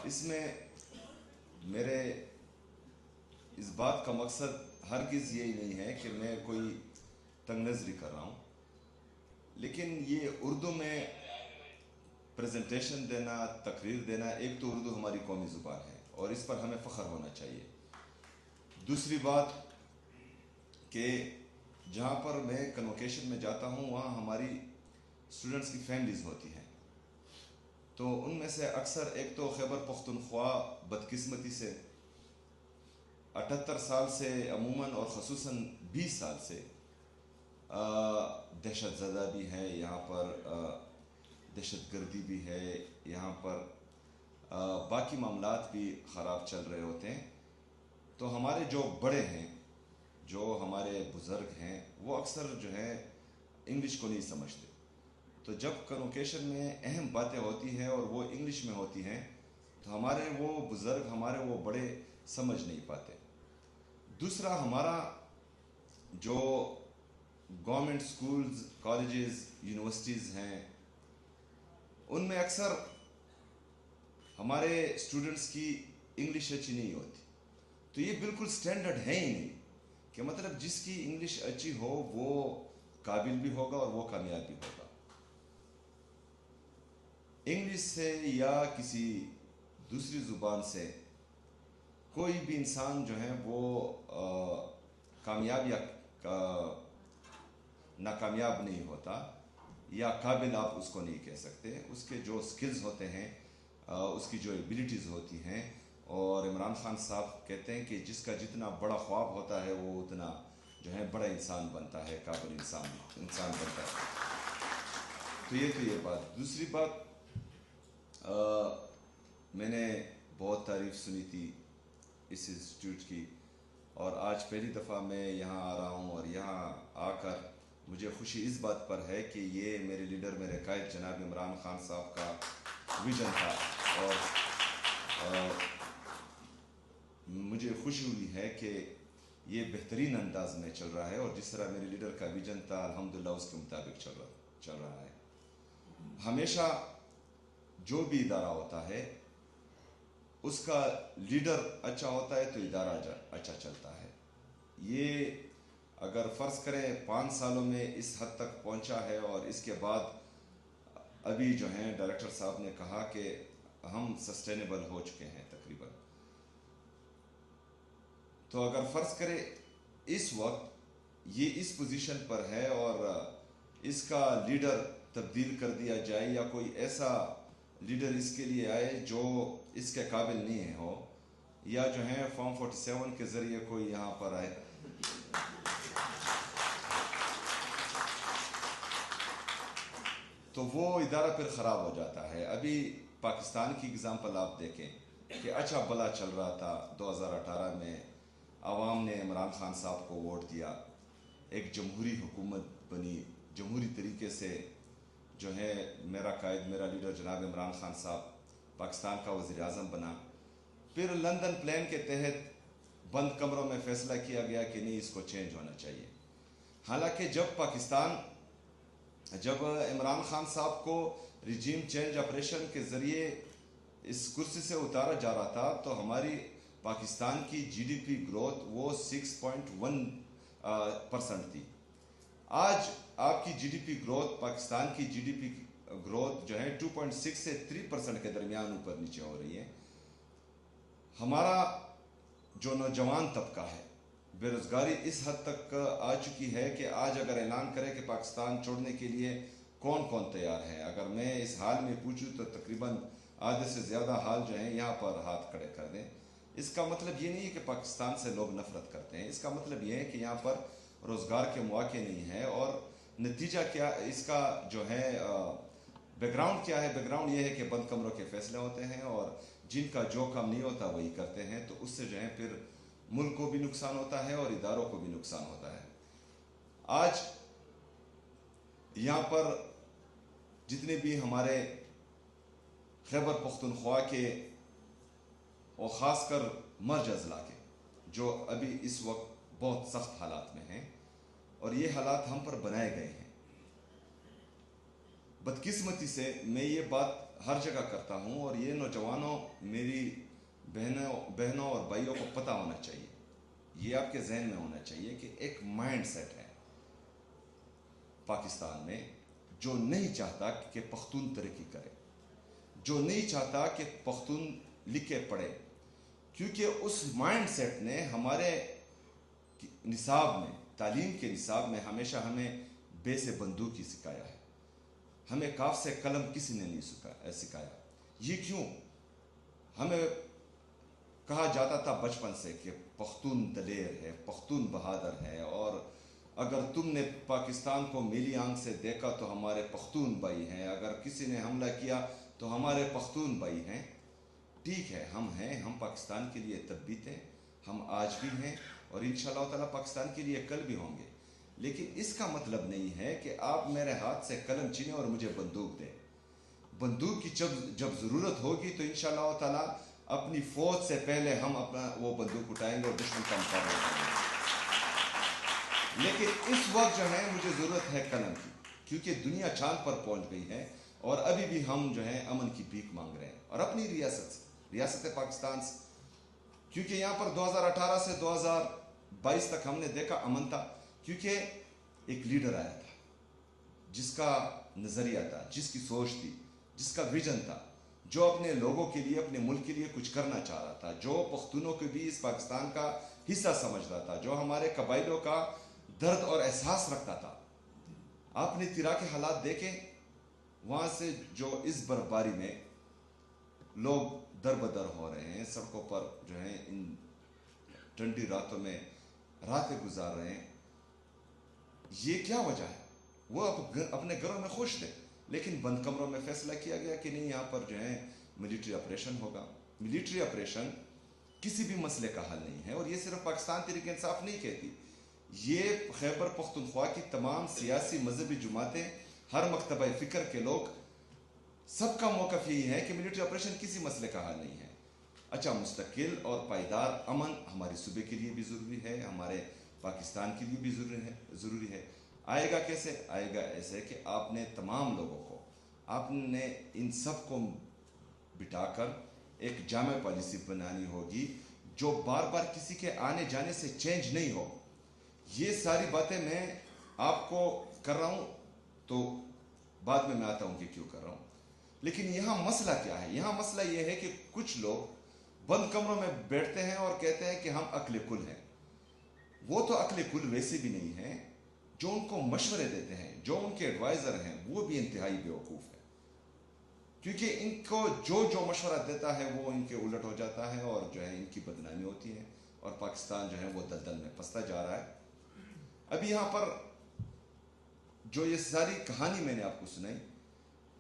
اس میں میرے اس بات کا مقصد ہرگز یہی نہیں ہے کہ میں کوئی تنگ نظری کر رہا ہوں، لیکن یہ اردو میں پریزنٹیشن دینا، تقریر دینا، ایک تو اردو ہماری قومی زبان ہے اور اس پر ہمیں فخر ہونا چاہیے۔ دوسری بات کہ جہاں پر میں کنوکیشن میں جاتا ہوں وہاں ہماری اسٹوڈنٹس کی فیملیز ہوتی ہیں، تو ان میں سے اکثر ایک تو خیبر پختونخوا بدقسمتی سے 78 سال سے عموماً اور خصوصاً 20 سال سے دہشت زدہ بھی ہے، یہاں پر دہشت گردی بھی ہے، یہاں پر باقی معاملات بھی خراب چل رہے ہوتے ہیں۔ تو ہمارے جو بڑے ہیں، جو ہمارے بزرگ ہیں، وہ اکثر جو ہے انگلش کو نہیں سمجھتے، تو جب کنوکیشن میں اہم باتیں ہوتی ہیں اور وہ انگلش میں ہوتی ہیں تو ہمارے وہ بزرگ، ہمارے وہ بڑے سمجھ نہیں پاتے۔ دوسرا، ہمارا جو گورنمنٹ سکولز، کالجز، یونیورسٹیز ہیں، ان میں اکثر ہمارے اسٹوڈنٹس کی انگلش اچھی نہیں ہوتی، تو یہ بالکل سٹینڈرڈ ہے ہی نہیں کہ مطلب جس کی انگلش اچھی ہو وہ قابل بھی ہوگا اور وہ کامیاب بھی ہوگا۔ انگلش سے یا کسی دوسری زبان سے کوئی بھی انسان جو ہے وہ کامیاب یا ناکامیاب نہیں ہوتا، یا قابل آپ اس کو نہیں کہہ سکتے۔ اس کے جو سکلز ہوتے ہیں، اس کی جو ایبیلٹیز ہوتی ہیں، اور عمران خان صاحب کہتے ہیں کہ جس کا جتنا بڑا خواب ہوتا ہے وہ اتنا جو ہے بڑا انسان بنتا ہے، قابل انسان بنتا ہے۔ تو یہ بات۔ دوسری بات، میں نے بہت تعریف سنی تھی اس انسٹیٹیوٹ کی، اور آج پہلی دفعہ میں یہاں آ رہا ہوں، اور یہاں آ کر مجھے خوشی اس بات پر ہے کہ یہ میرے لیڈر، میرے قائد جناب عمران خان صاحب کا ویژن تھا، اور مجھے خوشی ہوئی ہے کہ یہ بہترین انداز میں چل رہا ہے، اور جس طرح میرے لیڈر کا ویژن تھا الحمدللہ اس کے مطابق چل رہا ہے۔ ہمیشہ جو بھی ادارہ ہوتا ہے اس کا لیڈر اچھا ہوتا ہے تو ادارہ اچھا چلتا ہے۔ یہ اگر فرض کریں 5 سالوں میں اس حد تک پہنچا ہے، اور اس کے بعد ابھی جو ہیں ڈائریکٹر صاحب نے کہا کہ ہم سسٹینیبل ہو چکے ہیں تقریباً، تو اگر فرض کرے اس وقت یہ اس پوزیشن پر ہے اور اس کا لیڈر تبدیل کر دیا جائے، یا کوئی ایسا لیڈر اس کے لیے آئے جو اس کے قابل نہیں ہو، یا جو ہے فارم 47 کے ذریعے کوئی یہاں پر آئے، تو وہ ادارہ پھر خراب ہو جاتا ہے۔ ابھی پاکستان کی اگزامپل آپ دیکھیں کہ اچھا بلا چل رہا تھا، 2018 میں عوام نے عمران خان صاحب کو ووٹ دیا، ایک جمہوری حکومت بنی، جمہوری طریقے سے جو ہے میرا قائد، میرا لیڈر جناب عمران خان صاحب پاکستان کا وزیر اعظم بنا۔ پھر لندن پلان کے تحت بند کمروں میں فیصلہ کیا گیا کہ نہیں، اس کو چینج ہونا چاہیے، حالانکہ جب عمران خان صاحب کو ریجیم چینج آپریشن کے ذریعے اس کرسی سے اتارا جا رہا تھا تو ہماری پاکستان کی جی ڈی پی گروتھ وہ 6.1% تھی۔ آج آپ کی G D P growth, Pakistan کی جی ڈی پی گروتھ جو ہے 2.6 سے 3% کے درمیان اوپر نیچے ہو رہی ہے۔ ہمارا جو نوجوان طبقہ ہے، بے روزگاری اس حد تک آ چکی ہے کہ آج اگر اعلان کرے کہ پاکستان چھوڑنے کے لیے کون کون تیار ہے، اگر میں اس حال میں پوچھوں تو تقریباً آدھے سے زیادہ حال جو ہیں یہاں پر ہاتھ کھڑے کر دیں۔ اس کا مطلب یہ نہیں ہے کہ پاکستان سے لوگ نفرت کرتے ہیں، اس کا مطلب یہ ہے کہ یہاں پر روزگار کے مواقع نہیں ہیں، اور نتیجہ کیا اس کا جو ہے بیک گراؤنڈ کیا ہے؟ بیک گراؤنڈ یہ ہے کہ بند کمروں کے فیصلے ہوتے ہیں، اور جن کا جو کام نہیں ہوتا وہی کرتے ہیں، تو اس سے جو ہے پھر ملک کو بھی نقصان ہوتا ہے اور اداروں کو بھی نقصان ہوتا ہے۔ آج یہاں پر جتنے بھی ہمارے خیبر پختونخوا کے اور خاص کر مرج اضلاع کے جو ابھی اس وقت بہت سخت حالات میں ہیں، اور یہ حالات ہم پر بنائے گئے ہیں، بدقسمتی سے میں یہ بات हर जगह करता हूँ, और ये नौजवानों, मेरी बहनों और भाइयों को पता होना चाहिए, ये आपके जहन में होना चाहिए कि एक माइंड सेट है पाकिस्तान में जो नहीं चाहता कि पख्तून तरक्की करे, जो नहीं चाहता कि पख्तून लिखे पढ़े, क्योंकि उस माइंड सेट ने हमारे निसाब में, तालीम के निसाब में हमेशा हमें बे से बंदूकी सिखाया है, हमें काफ से कलम किसी ने नहीं सिखाया। ये क्यों? हमें कहा जाता था बचपन से कि पख्तून दलेर है, पख्तून बहादुर है, और अगर तुमने पाकिस्तान को मेली आंख से देखा तो हमारे पख्तून भाई हैं, अगर किसी ने हमला किया तो हमारे पख्तून भाई हैं। ठीक है, हम हैं, हम पाकिस्तान के लिए तब भी थे, हम आज भी हैं, और इंशाअल्लाह ताला पाकिस्तान के लिए कल भी होंगे। लेकिन इसका मतलब नहीं है कि आप मेरे हाथ से कलम छीनें और मुझे बंदूक दें। बंदूक की जब ज़रूरत होगी तो इंशाअल्लाह ताला अपनी फौज से पहले हम अपना वो बंदूक उठाएंगे और दुश्मन का मुकाबला करेंगे। लेकिन इस वक्त जो है मुझे ज़रूरत है कलम की, क्योंकि दुनिया चांद पर पहुंच गई है, और अभी भी हम जो है अमन की भीख मांग रहे हैं, और अपनी रियासत पाकिस्तान से, क्योंकि यहाँ पर 2018 से 2022 तक हमने देखा अमन था, क्योंकि एक लीडर आया था जिसका नज़रिया था, जिसकी सोच थी, जिसका विजन था, जो अपने लोगों के लिए, अपने मुल्क के लिए कुछ करना चाह रहा था, जो पख्तूनों को भी इस पाकिस्तान का हिस्सा समझता था, जो हमारे कबाइलों का दर्द और एहसास रखता था। आपने तिरा के हालात देखे, वहाँ से जो इस बर्फबारी में लोग दर बदर हो रहे हैं, सड़कों पर जो है इन ठंडी रातों में रातें गुजार रहे हैं, ये क्या वजह है? वो अपने घरों में खुश थे, लेकिन बंद कमरों में फैसला किया गया कि नहीं, यहाँ पर जो है मिलिट्री ऑपरेशन होगा। मिलिट्री ऑपरेशन किसी भी मसले का हल नहीं है, और ये सिर्फ पाकिस्तान तहरीक इंसाफ नहीं कहती, ये खैबर पख्तूनख्वा की तमाम सियासी मजहबी जमातें, हर मकतबा फ़िक्र के लोग, सबका मौक़िफ़ यही है कि मिलिट्री ऑपरेशन किसी मसले का हल नहीं है। अच्छा, मुस्तकिल और पायदार अमन हमारे सूबे के लिए भी ज़रूरी है, हमारे पाकिस्तान के लिए भी ज़रूरी है। आएगा कैसे? आएगा ऐसे कि आपने तमाम लोगों को, आपने इन सब को बिठाकर एक जामे पॉलिसी बनानी होगी जो बार बार किसी के आने जाने से चेंज नहीं हो। ये सारी बातें मैं आपको कर रहा हूँ, तो बाद में मैं आता हूँ कि क्यों कर रहा हूँ। लेकिन यहाँ मसला क्या है? यहाँ मसला ये है कि कुछ लोग बंद कमरों में बैठते हैं और कहते हैं कि हम अक्ल कुल हैं। वो तो अक्ल कुल वैसे भी नहीं है, जो उनको मशवरे देते हैं, जो उनके एडवाइज़र हैं, वो भी इंतहाई बेवकूफ़ है, क्योंकि इनको जो मशवरा देता है वो इनके उलट हो जाता है, और जो है इनकी बदनामी होती है, और पाकिस्तान जो है वो दलदल में फंसता जा रहा है। अभी यहाँ पर जो ये सारी कहानी मैंने आपको सुनाई,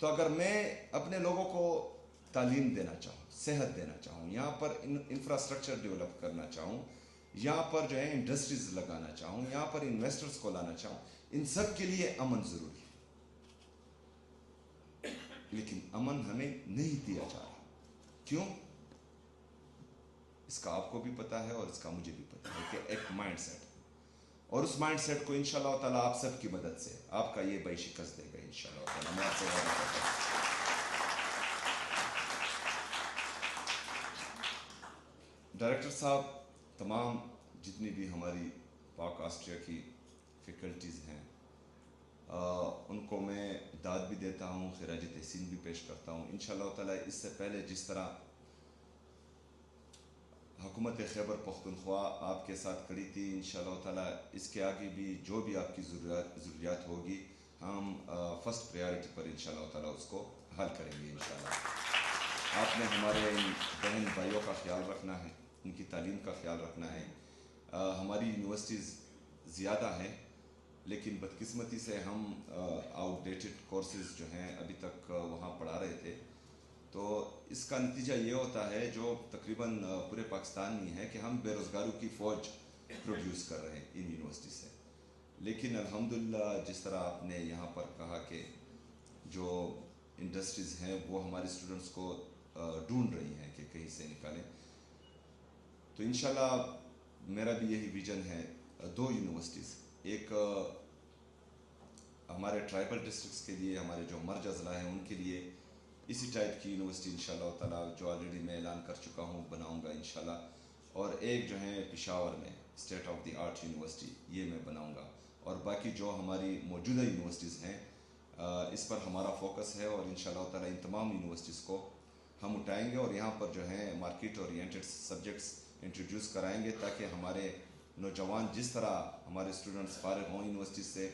तो अगर मैं अपने लोगों को तालीम देना चाहूँ, सेहत देना चाहूँ, यहाँ पर इंफ्रास्ट्रक्चर डेवलप करना चाहूँ, यहाँ पर जो है इंडस्ट्रीज लगाना चाहूँ, यहाँ पर इन्वेस्टर्स को लाना चाहूँ, इन सब के लिए अमन ज़रूरी है। लेकिन अमन हमें नहीं दिया जा रहा। क्यों? इसका आपको भी पता है और इसका मुझे भी पता है कि एक माइंड सेट, और उस माइंड सेट को इंशाअल्लाह ताला आप सबकी मदद से आपका ये भाई शिकस्त देगा इंशाअल्लाह ताला। मैं आपसे वादा करता हूं। डायरेक्टर साहब, तमाम जितनी भी हमारी पाक ऑस्ट्रिया की फैकल्टीज़ हैं, उनको मैं दाद भी देता हूँ, खिराज तहसीन भी पेश करता हूँ इंशाअल्लाह ताला। इससे पहले जिस तरह हुकूमत खैबर पख्तूनख्वा आपके साथ खड़ी थी, इंशाअल्लाह ताला इसके आगे भी जो भी आपकी ज़रूरियात होगी, हम फर्स्ट प्रायोरिटी पर इंशाअल्लाह ताला उसको हल करेंगे इंशाअल्लाह। आपने हमारे इन बहन भाइयों का ख्याल रखना है, उनकी तालीम का ख्याल रखना है। हमारी यूनिवर्सिटीज़ ज़्यादा हैं, लेकिन बदकिस्मती से हम आउटडेटेड कोर्सेज़ जो हैं अभी तक वहाँ पढ़ा रहे थे, तो इसका नतीजा ये होता है जो तकरीबन पूरे पाकिस्तान में है कि हम बेरोज़गारों की फ़ौज प्रोड्यूस कर रहे हैं इन यूनिवर्सिटी से। लेकिन अल्हम्दुलिल्लाह, जिस तरह आपने यहाँ पर कहा कि जो इंडस्ट्रीज़ हैं वो हमारे स्टूडेंट्स को ढूंढ रही हैं कि कहीं से निकालें, तो इंशाल्लाह मेरा भी यही विज़न है। 2 यूनिवर्सिटीज़, एक हमारे ट्राइबल डिस्ट्रिक्ट्स के लिए, हमारे जो मर्ज अज़ला हैं उनके लिए, اسی ٹائپ کی یونیورسٹی انشاءاللہ تعالیٰ جو آلریڈی میں اعلان کر چکا ہوں بناؤں گا انشاءاللہ. اور ایک جو ہے پشاور میں state of the art university یہ میں بناؤں گا. اور باقی جو ہماری موجودہ یونیورسٹیز ہیں اس پر ہمارا فوکس ہے اور انشاءاللہ تعالیٰ ان تمام یونیورسٹیز کو ہم اٹھائیں گے اور یہاں پر جو ہے مارکیٹ اورینٹڈ سبجیکٹس انٹروڈیوس کرائیں گے تاکہ ہمارے نوجوان جس طرح ہمارے اسٹوڈنٹس فارغ ہوں یونیورسٹی سے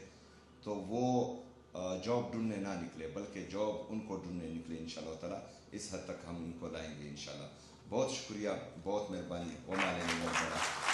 تو وہ جاب ڈھونڈنے نہ نکلے بلکہ جاب ان کو ڈھونڈنے نکلے انشاءاللہ تعالیٰ. اس حد تک ہم ان کو لائیں گے انشاءاللہ. بہت شکریہ, بہت مہربانی. وما علینا الا البلاغ.